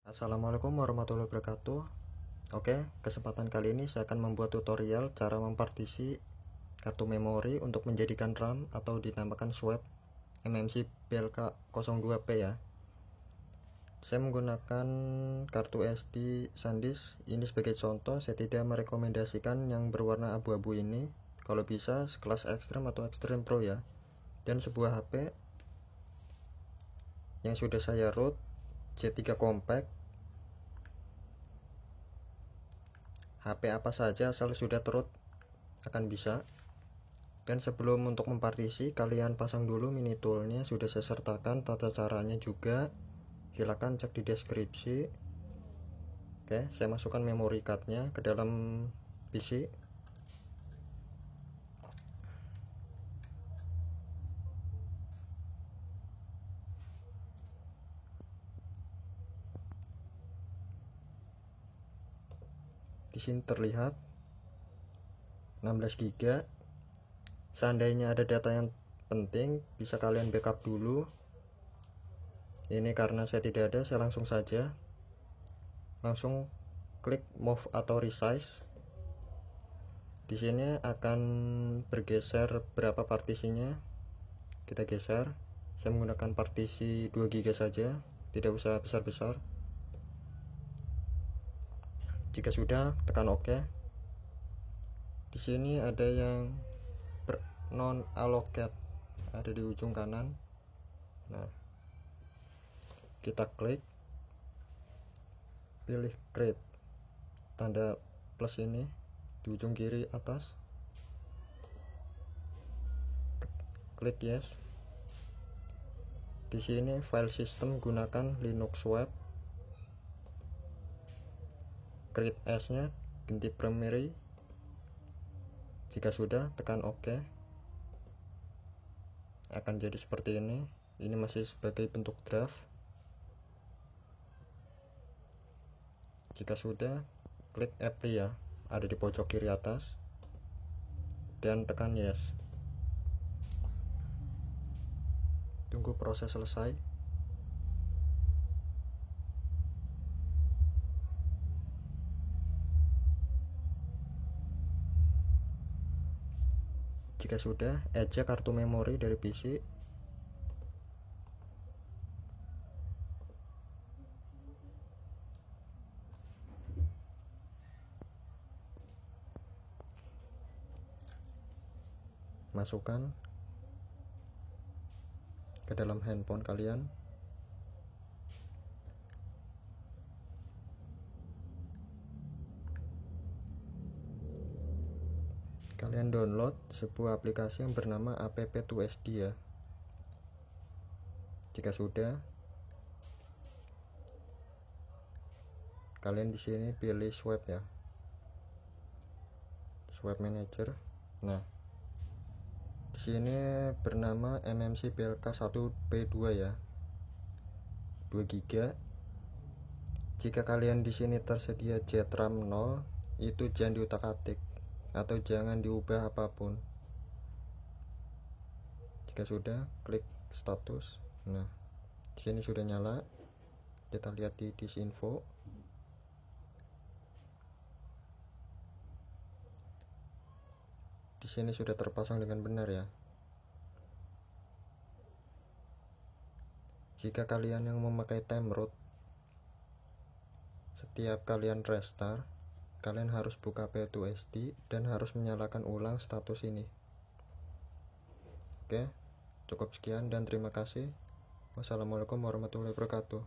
Assalamualaikum warahmatullahi wabarakatuh. Oke, kesempatan kali ini saya akan membuat tutorial cara mempartisi kartu memori untuk menjadikan RAM atau dinamakan swap MMC PLK02P ya. Saya menggunakan kartu SD SanDisk ini sebagai contoh. Saya tidak merekomendasikan yang berwarna abu-abu ini, kalau bisa kelas ekstrem atau ekstrem pro ya. Dan sebuah HP yang sudah saya root C3 compact, HP apa saja asal sudah terut akan bisa. Dan sebelum untuk mempartisi, kalian pasang dulu mini toolnya, sudah saya sertakan tata caranya juga, silakan cek di deskripsi. Oke, saya masukkan memory cardnya ke dalam PC. Di sini terlihat 16 GB. Seandainya ada data yang penting, bisa kalian backup dulu. Ini karena saya tidak ada, saya langsung saja klik move atau resize. Di sini akan bergeser berapa partisinya, kita geser. Saya menggunakan partisi 2 GB saja, tidak usah besar-besar. Jika sudah, tekan OK. Di sini ada yang non allocate, ada di ujung kanan. Nah, kita klik, pilih create, tanda plus ini di ujung kiri atas, klik yes. Di sini file system gunakan Linux Web, create as nya ganti primary. Jika sudah, tekan OK. Akan jadi seperti ini. Ini masih sebagai bentuk draft. Jika sudah, klik apply ya, ada di pojok kiri atas, dan tekan yes. Tunggu proses selesai. Jika sudah, ejek kartu memori dari PC. Masukkan ke dalam handphone kalian. Kalian download sebuah aplikasi yang bernama app2sd ya. Jika sudah, kalian di sini pilih swap ya, swap manager. Nah, di sini bernama MMC PLK1P2 ya, 2 GB. Jika kalian di sini tersedia JRAM 0, itu jangan diutak-atik atau jangan diubah apapun. Jika sudah, klik status. Nah, di sini sudah nyala. Kita lihat di disinfo. Di sini sudah terpasang dengan benar ya. Jika kalian yang memakai time root, setiap kalian restart, kalian harus buka app2sd dan harus menyalakan ulang status ini. Oke, cukup sekian dan terima kasih. Wassalamualaikum warahmatullahi wabarakatuh.